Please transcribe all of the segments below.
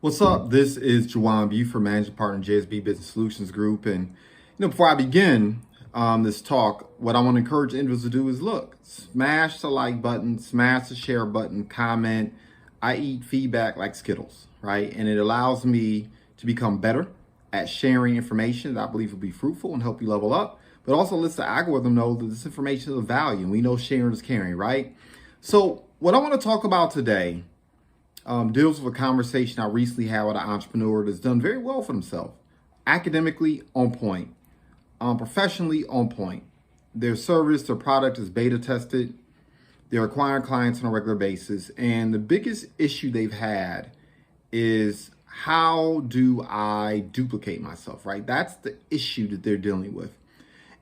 What's up? This is JuJuan Buford, Managing Partner, JSB Business Solutions Group. And before I begin this talk, what I want to encourage individuals to do is look, smash the like button, smash the share button, comment. I eat feedback like Skittles, right? And it allows me to become better at sharing information that I believe will be fruitful and help you level up, but also lets the algorithm know that this information is of value. And we know sharing is caring, right? So what I want to talk about today deals with a conversation I recently had with an entrepreneur that's done very well for himself. Academically, on point. Professionally, on point. Their service, their product is beta tested. They're acquiring clients on a regular basis. And the biggest issue they've had is, how do I duplicate myself, right? That's the issue that they're dealing with.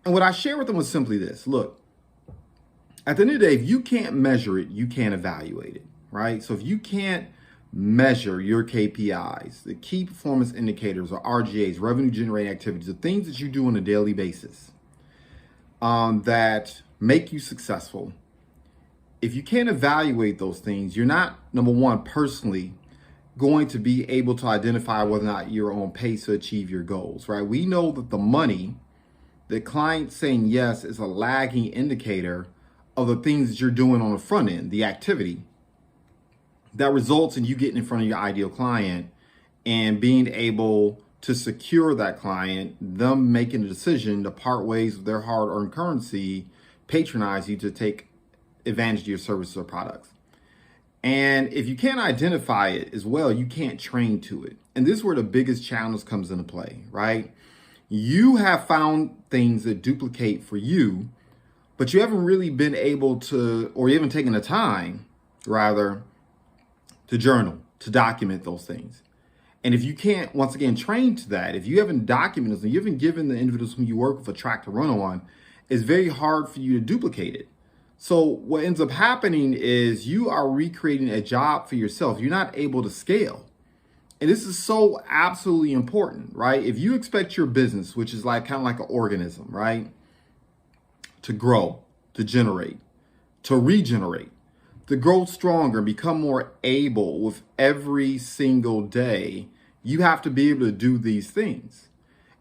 And what I share with them was simply this. Look, at the end of the day, if you can't measure it, you can't evaluate it, right? So if you can't measure your KPIs, the key performance indicators, or RGAs, revenue generating activities, the things that you do on a daily basis that make you successful. If you can't evaluate those things, you're not, number one, personally going to be able to identify whether or not you're on pace to achieve your goals, right? We know that the money, the client saying yes, is a lagging indicator of the things that you're doing on the front end, the activity that results in you getting in front of your ideal client and being able to secure that client, them making a decision to part ways with their hard-earned currency, patronize you to take advantage of your services or products. And if you can't identify it as well, you can't train to it. And this is where the biggest challenge comes into play, right? You have found things that duplicate for you, but you haven't really been able to, or even taken the time, rather, to journal, to document those things. And if you can't, once again, train to that, if you haven't documented them, you haven't given the individuals whom you work with a track to run on, it's very hard for you to duplicate it. So what ends up happening is you are recreating a job for yourself. You're not able to scale. And this is so absolutely important, right? If you expect your business, which is like kind of like an organism, right, to grow, to generate, to regenerate, to grow stronger and become more able with every single day, you have to be able to do these things.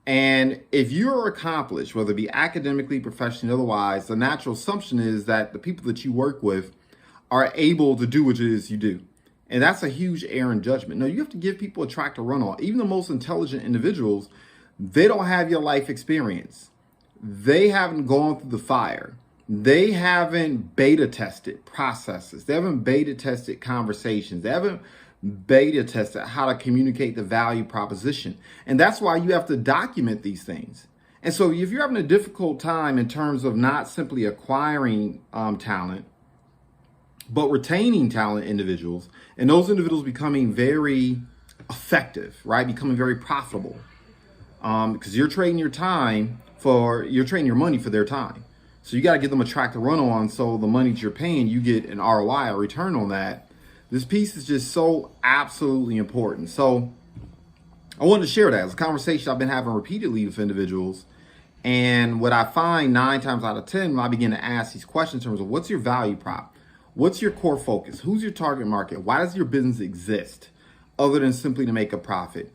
And if you're accomplished, whether it be academically, professionally, otherwise, the natural assumption is that the people that you work with are able to do what it is you do. And that's a huge error in judgment. No, you have to give people a track to run on. Even the most intelligent individuals, they don't have your life experience. They haven't gone through the fire. They haven't beta tested processes. They haven't beta tested conversations. They haven't beta tested how to communicate the value proposition. And that's why you have to document these things. And so if you're having a difficult time in terms of not simply acquiring talent, but retaining talent individuals, and those individuals becoming very effective, right? Becoming very profitable, because you're trading your money for their time. So you got to give them a track to run on, so the money that you're paying, you get an ROI, a return on that. This piece is just so absolutely important. So I wanted to share that. It's a conversation I've been having repeatedly with individuals. And what I find 9 times out of 10, when I begin to ask these questions in terms of what's your value prop? What's your core focus? Who's your target market? Why does your business exist other than simply to make a profit?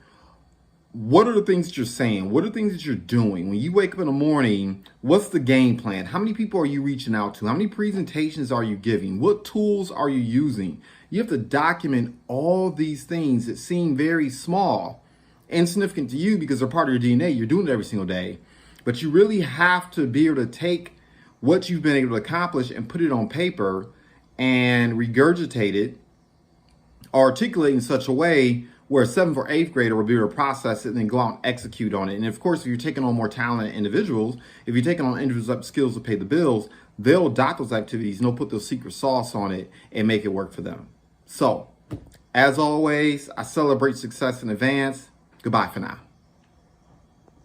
What are the things that you're saying? What are the things that you're doing? When you wake up in the morning, what's the game plan? How many people are you reaching out to? How many presentations are you giving? What tools are you using? You have to document all these things that seem very small, insignificant to you because they're part of your DNA. You're doing it every single day. But you really have to be able to take what you've been able to accomplish and put it on paper and regurgitate it, or articulate in such a way where a 7th or 8th grader will be able to process it and then go out and execute on it. And of course, if you're taking on more talented individuals, if you're taking on individuals that have skills to pay the bills, they'll adopt those activities and they'll put their secret sauce on it and make it work for them. So, as always, I celebrate success in advance. Goodbye for now.